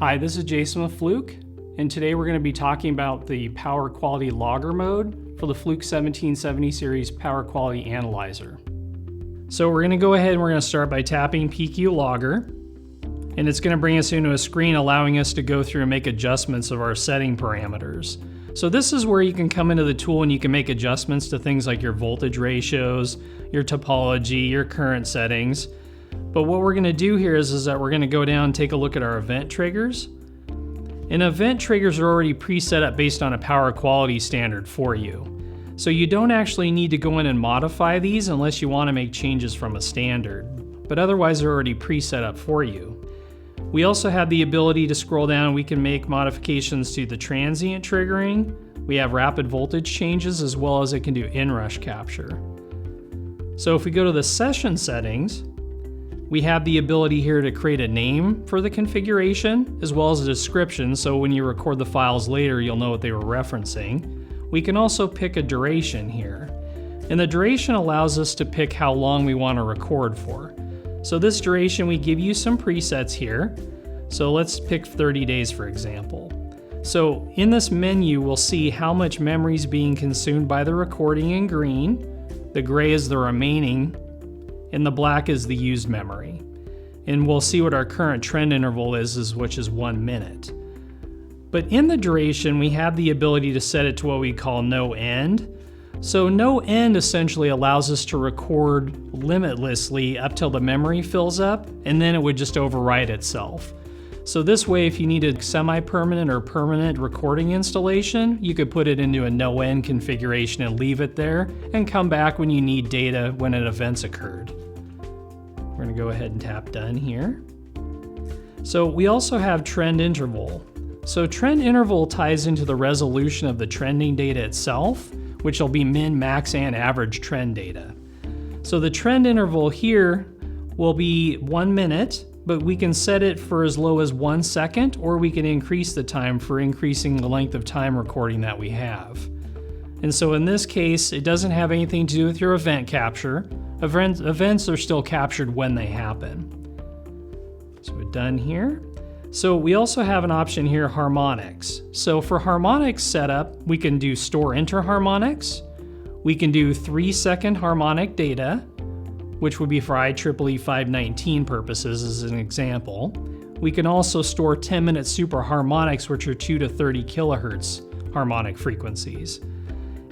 Hi, this is Jason with Fluke, and today we're going to be talking about the power quality logger mode for the Fluke 1770 series power quality analyzer. So we're going to go ahead and we're going to start by tapping PQ logger, and it's going to bring us into a screen allowing us to go through and make adjustments of our setting parameters. So this is where you can come into the tool and you can make adjustments to things like your voltage ratios, your topology, your current settings. But what we're going to do here is that we're going to go down and take a look at our event triggers. And event triggers are already preset up based on a power quality standard for you. So you don't actually need to go in and modify these unless you want to make changes from a standard. But otherwise they're already preset up for you. We also have the ability to scroll down and we can make modifications to the transient triggering. We have rapid voltage changes as well as it can do inrush capture. So if we go to the session settings, we have the ability here to create a name for the configuration as well as a description, so when you record the files later you'll know what they were referencing. We can also pick a duration here, and the duration allows us to pick how long we want to record for. So this duration, we give you some presets here. So let's pick 30 days for example. So in this menu we'll see how much memory is being consumed by the recording in green, the gray is the remaining, and the black is the used memory. And we'll see what our current trend interval is which is 1 minute. But in the duration, we have the ability to set it to what we call no end. So no end essentially allows us to record limitlessly up till the memory fills up, and then it would just overwrite itself. So this way, if you need a semi-permanent or permanent recording installation, you could put it into a no end configuration and leave it there, and come back when you need data when an event's occurred. We're going to go ahead and tap done here. So we also have trend interval. So trend interval ties into the resolution of the trending data itself, which will be min, max, and average trend data. So the trend interval here will be 1 minute, but we can set it for as low as 1 second, or we can increase the time for increasing the length of time recording that we have. And so in this case, it doesn't have anything to do with your event capture. Events are still captured when they happen. So we're done here. So we also have an option here, Harmonics. So for Harmonics setup, we can do store interharmonics. We can do 3-second harmonic data, which would be for IEEE 519 purposes as an example. We can also store 10-minute super harmonics, which are 2 to 30 kilohertz harmonic frequencies.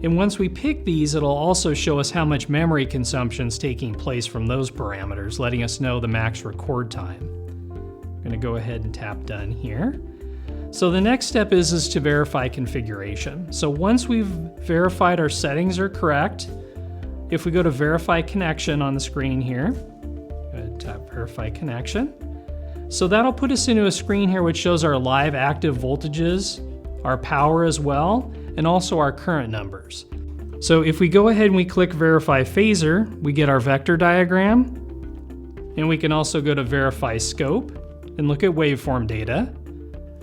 And once we pick these, it'll also show us how much memory consumption is taking place from those parameters, letting us know the max record time. I'm going to go ahead and tap done here. So the next step is to verify configuration. So once we've verified our settings are correct, if we go to verify connection on the screen here, go ahead and tap verify connection. So that'll put us into a screen here which shows our live active voltages, our power as well, and also our current numbers. So if we go ahead and we click verify phasor, we get our vector diagram, and we can also go to verify scope and look at waveform data.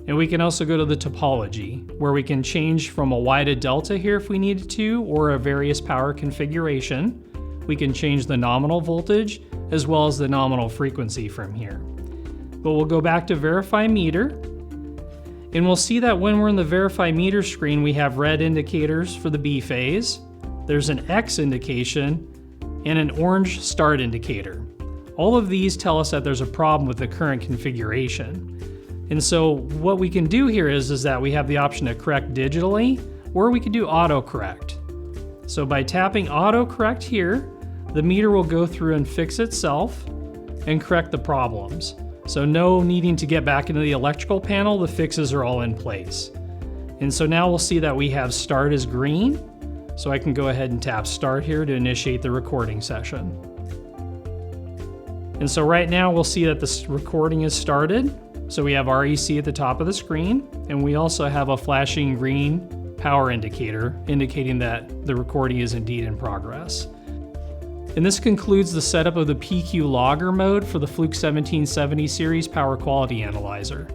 And we can also go to the topology, where we can change from a Y to delta here if we needed to, or a various power configuration. We can change the nominal voltage as well as the nominal frequency from here. But we'll go back to verify meter, and we'll see that when we're in the verify meter screen, we have red indicators for the B phase, there's an X indication, and an orange start indicator. All of these tell us that there's a problem with the current configuration. And so what we can do here is that we have the option to correct digitally, or we can do autocorrect. So by tapping autocorrect here, the meter will go through and fix itself and correct the problems. So no needing to get back into the electrical panel, the fixes are all in place. And so now we'll see that we have start as green. So I can go ahead and tap start here to initiate the recording session. And so right now we'll see that this recording is started. So we have REC at the top of the screen, and we also have a flashing green power indicator indicating that the recording is indeed in progress. And this concludes the setup of the PQ logger mode for the Fluke 1770 series power quality analyzer.